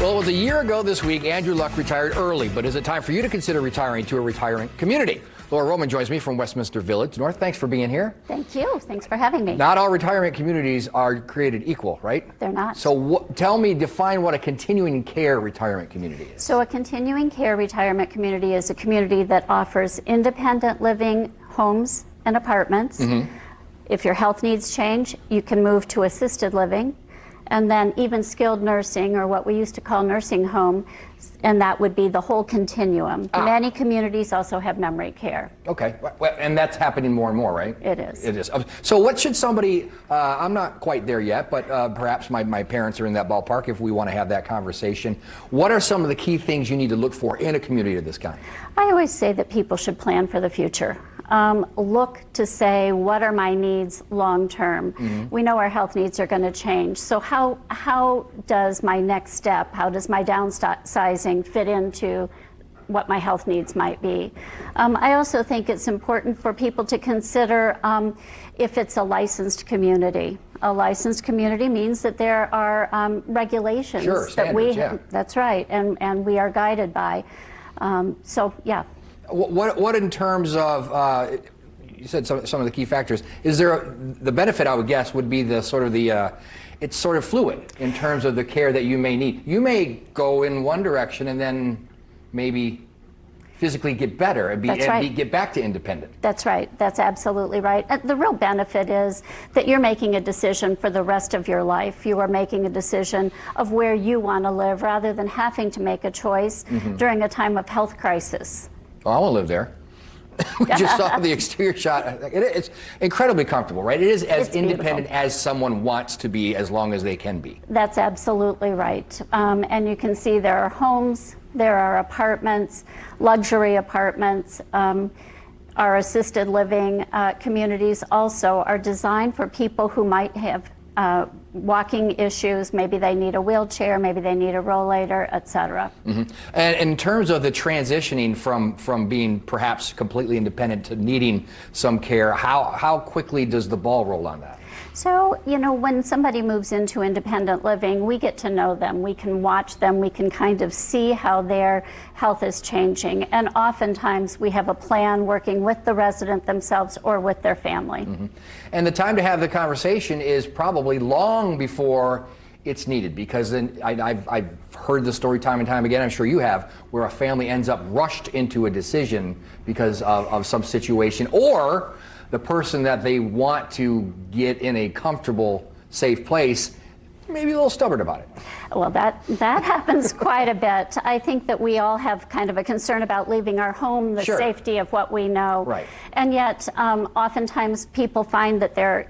Well, it was a year ago this week, Andrew Luck retired early, but is it time for you to consider retiring to a retirement community? Laura Roman joins me from Westminster Village North. Thanks for being here. Thank you. Thanks for having me. Not all retirement communities are created equal, right? They're not. So define what a continuing care retirement community is. So a continuing care retirement community is a community that offers independent living homes and apartments. Mm-hmm. If your health needs change, you can move to assisted living, and then even skilled nursing, or what we used to call nursing home, and that would be the whole continuum. Many communities also have memory care. Okay, well, and that's happening more and more, right? It is. It is. So what should somebody, I'm not quite there yet, but perhaps my parents are in that ballpark if we want to have that conversation. What are some of the key things you need to look for in a community of this kind? I always say that people should plan for the future. Look to say, what are my needs long term? Mm-hmm. We know our health needs are going to change. So how does my next step, how does my downsizing fit into what my health needs might be? I also think it's important for people to consider if it's a licensed community. A licensed community means that there are regulations that's right, and we are guided by. So yeah. What in terms of, you said some of the key factors, is there the benefit, I would guess, would be the sort of it's sort of fluid in terms of the care that you may need. You may go in one direction and then maybe physically get better and get back to independent. That's right. That's absolutely right. The real benefit is that you're making a decision for the rest of your life. You are making a decision of where you want to live rather than having to make a choice during a time of health crisis. Oh, I want to live there. We just saw the exterior shot. It's incredibly comfortable, right? It is as independent as someone wants to be, as long as they can be. That's absolutely right. And you can see there are homes, there are apartments, luxury apartments. Our assisted living communities also are designed for people who might have walking issues. Maybe they need a wheelchair, maybe they need a rollator, etc. Mm-hmm. And in terms of the transitioning from being perhaps completely independent to needing some care, how quickly does the ball roll on that? So, when somebody moves into independent living, we get to know them. We can watch them. We can kind of see how their health is changing. And oftentimes we have a plan working with the resident themselves or with their family. Mm-hmm. And the time to have the conversation is probably long before it's needed, because then I've heard the story time and time again, I'm sure you have, where a family ends up rushed into a decision because of some situation, or the person that they want to get in a comfortable, safe place maybe a little stubborn about it. Well, that happens quite a bit. I think that we all have kind of a concern about leaving our home, the safety of what we know. Right. And yet, oftentimes people find that their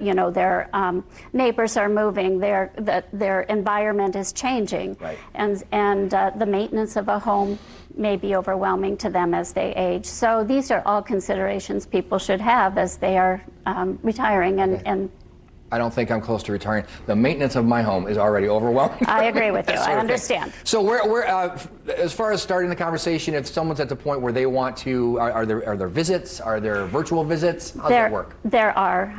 neighbors are moving, their environment is changing, right. and the maintenance of a home may be overwhelming to them as they age. So these are all considerations people should have as they are retiring and I don't think I'm close to retiring. The maintenance of my home is already overwhelming. I agree with you. I understand. So we're as far as starting the conversation, if someone's at the point where they want to, are there visits? Are there virtual visits? How does that work? There are.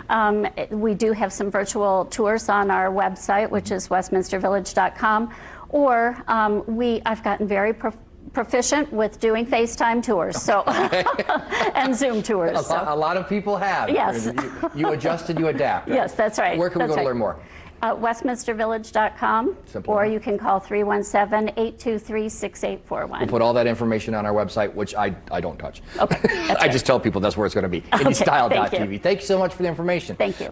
We do have some virtual tours on our website, which is westminstervillage.com, or I've gotten very proficient with doing FaceTime tours, so and Zoom tours. A lot of people have. Yes. You adjust and you adapt. Right? Yes, that's right. Where can we go to learn more? westminstervillage.com, or you can call 317-823-6841. We'll put all that information on our website, which I don't touch. Okay. I just tell people that's where it's going to be. Okay, IndyStyle.tv. Thank you so much for the information. Thank you.